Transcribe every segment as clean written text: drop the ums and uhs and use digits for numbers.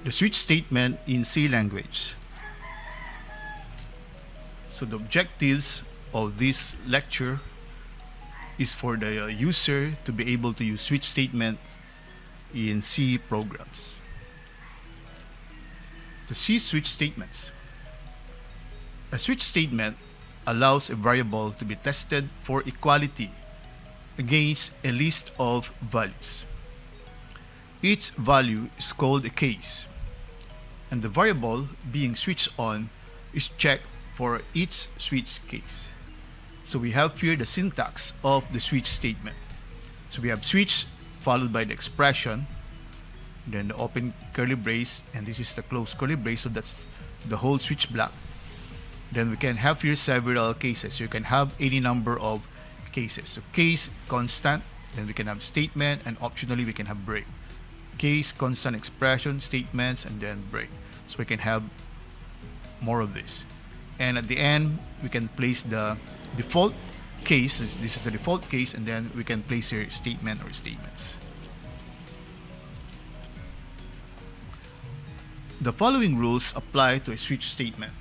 The switch statement in C language. So the objectives of this lecture is for the user to be able to use switch statements in C programs. The C switch statements. A switch statement allows a variable to be tested for equality against a list of values. Each value is called a case, and the variable being switched on is checked for each switch case. So we have here the syntax of the switch statement. So we have switch followed by the expression, then the open curly brace, and this is the closed curly brace, so that's the whole switch block. Then we can have here several cases. So you can have any number of cases. So case constant, then we can have statement, and optionally we can have break. Case, constant, expression, statements, and then break. So we can have more of this. And at the end, we can place the default case. This is the default case, and then we can place here statement or statements. The following rules apply to a switch statement.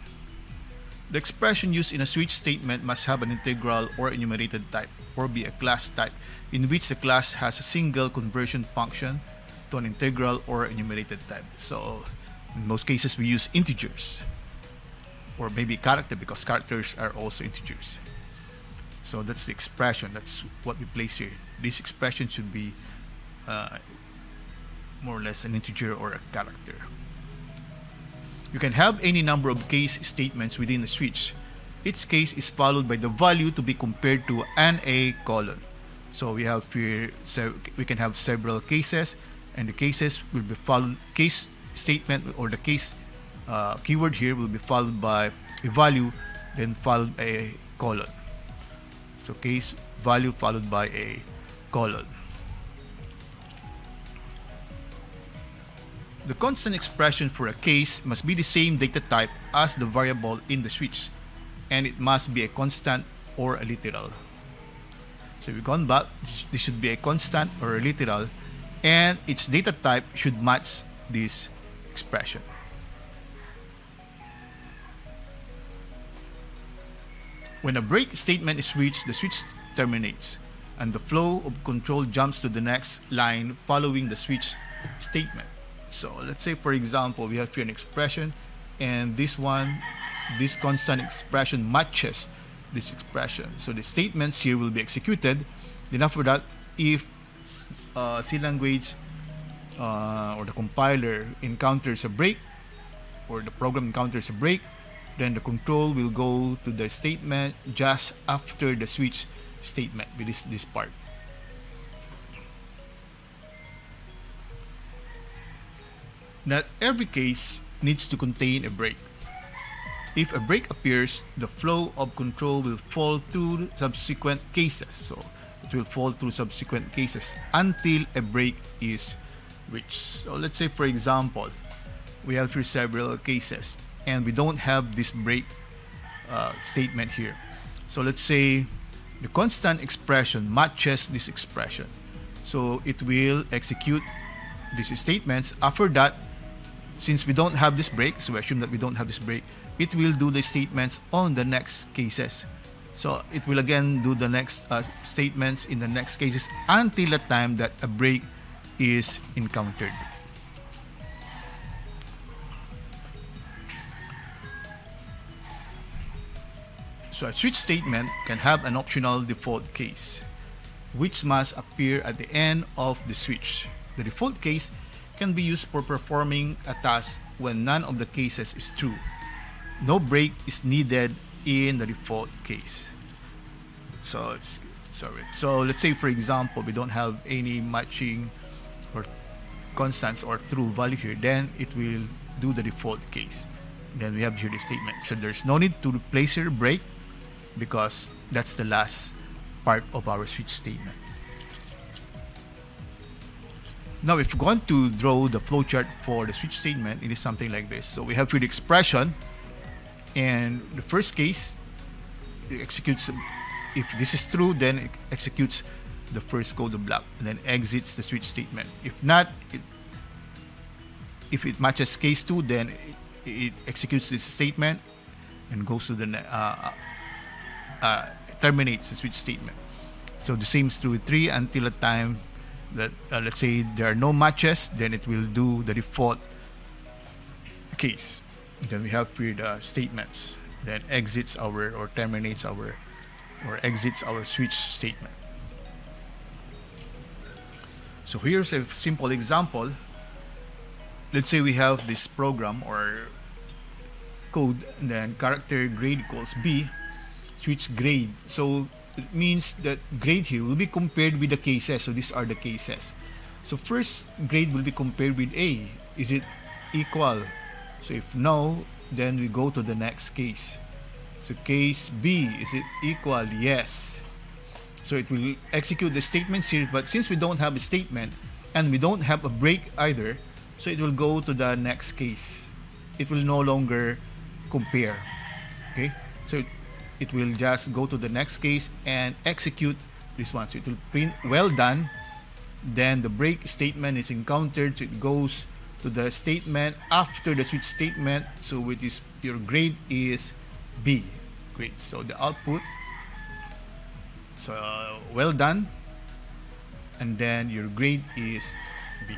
The expression used in a switch statement must have an integral or enumerated type, or be a class type, in which the class has a single conversion function to an integral or enumerated type. So in most cases we use integers, or maybe character, because characters are also integers. So that's the expression, that's what we place here. This expression should be more or less an integer or a character. You can have any number of case statements within a switch. Each case is followed by the value to be compared to an a colon. So we have here, so we can have several cases, and the cases will be followed, case statement or the case keyword here will be followed by a value, then followed by a colon. So case value followed by a colon. The constant expression for a case must be the same data type as the variable in the switch, and it must be a constant or a literal. So we've gone back, this should be a constant or a literal, and its data type should match this expression. When a break statement is reached, the switch terminates, and the flow of control jumps to the next line following the switch statement. So let's say, for example, we have here an expression, and this constant expression matches this expression. So the statements here will be executed. Then after that, if C language or the compiler encounters a break, or the program encounters a break, then the control will go to the statement just after the switch statement with this part. Not every case needs to contain a break. If a break appears, the flow of control will fall through subsequent cases. So it will fall through subsequent cases until a break is reached. So let's say, for example, we have here several cases, and we don't have this break statement here. So let's say the constant expression matches this expression. So it will execute these statements. After that, since we don't have this break, so we assume that we don't have this break, it will do the statements on the next cases. So it will again do the next statements in the next cases until the time that a break is encountered. So a switch statement can have an optional default case, which must appear at the end of the switch. The default case can be used for performing a task when none of the cases is true. No break is needed in the default case. So let's say, for example, we don't have any matching or constants or true value here, then it will do the default case. Then we have here the statement. So there's no need to replace your break, because that's the last part of our switch statement. Now, if we're going to draw the flowchart for the switch statement, it is something like this. So we have here the expression, and the first case, it executes, if this is true, then it executes the first code block and then exits the switch statement. If not, if it matches case 2, then it executes this statement and goes to the terminates the switch statement. So the same is true with 3 until a time that let's say there are no matches, then it will do the default case. Then we have here the statements that exits our or terminates our or exits our switch statement. So here's a simple example. Let's say we have this program or code, and then character grade equals B, switch grade. So it means that grade here will be compared with the cases. So these are the cases. So first grade will be compared with A. Is it equal? So if no, then we go to the next case. So case B, is it equal? Yes. So it will execute the statements here, but since we don't have a statement and we don't have a break either, so it will go to the next case. It will no longer compare. Okay, so it will just go to the next case and execute this one. So it will print well done. Then the break statement is encountered, so it goes to the statement after the switch statement. So which is your grade is B. Great. So the output, so well done, and then your grade is B.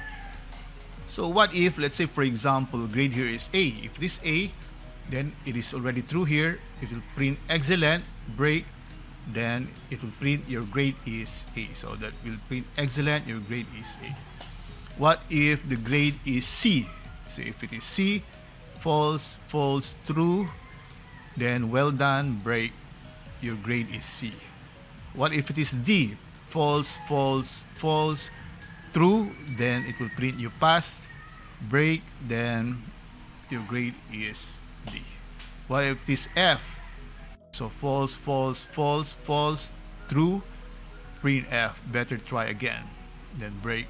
So what if, let's say for example, grade here is A. If this A, then it is already true here. It will print excellent, break, then it will print your grade is A. So that will print excellent, your grade is A. What if the grade is C? So if it is C, false, false, true, then well done, break, your grade is C. What if it is D? False, false, false, true, then it will print you passed, break, then your grade is D. What if it is F? So false, false, false, false, true, print F, better try again, then break,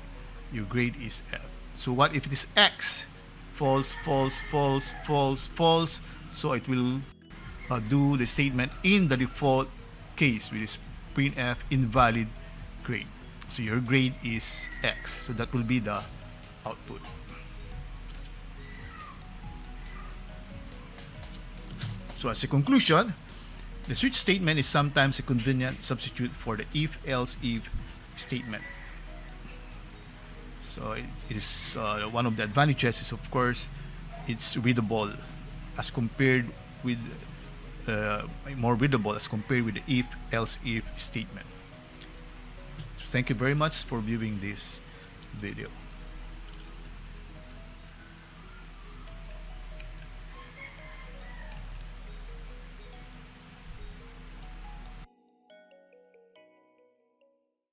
your grade is F. So what if it is X? False, false, false, false, false, so it will do the statement in the default case, which is printf invalid grade. So your grade is X. So that will be the output. So as a conclusion, the switch statement is sometimes a convenient substitute for the if-else-if statement. So it is one of the advantages is, of course, it's readable as compared with more readable as compared with the if-else-if statement. So thank you very much for viewing this video.